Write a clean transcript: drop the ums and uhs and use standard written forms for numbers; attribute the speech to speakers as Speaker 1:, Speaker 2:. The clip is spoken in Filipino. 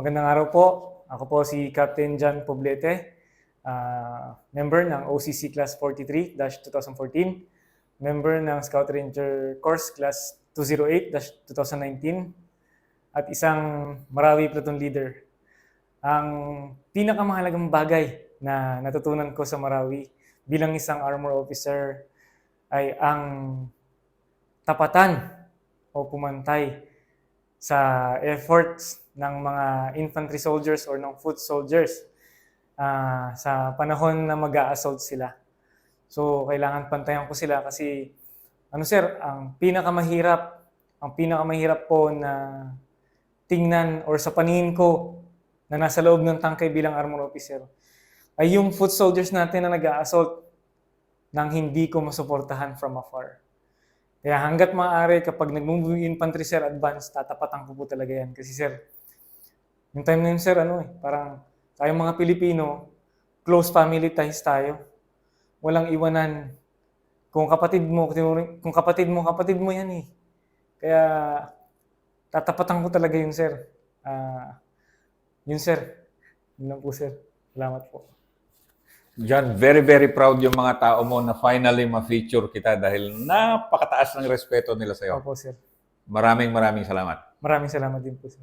Speaker 1: Magandang araw po. Ako po si Captain John Poblete, member ng OCC Class 43-2014, member ng Scout Ranger Course Class 208-2019, at isang Marawi Platoon Leader. Ang pinakamahalagang bagay na natutunan ko sa Marawi bilang isang armor officer ay ang tapatan o pumantay sa efforts ng mga infantry soldiers or ng foot soldiers sa panahon na mag-a-assault sila. So, kailangan pantayan ko sila kasi, ang pinakamahirap po na tingnan or sa paningin ko na nasa loob ng tangkay bilang armor officer ay yung foot soldiers natin na nag-a-assault nang hindi ko masuportahan from afar. Kaya hanggat maaari kapag nag-move yung infantry sir advance, tatapatan ko po talaga yan. Kasi sir, yung time na yun sir, parang tayong mga Pilipino, close family ties tayo. Walang iwanan. Kung kapatid mo yan eh. Kaya tatapatan ko talaga yun sir. Yun sir. Yun lang po sir. Salamat po.
Speaker 2: John, very, very proud yung mga tao mo na finally ma-feature kita dahil napakataas ng respeto nila sa'yo.
Speaker 1: Opo, sir.
Speaker 2: Maraming salamat.
Speaker 1: Maraming salamat din po, sir.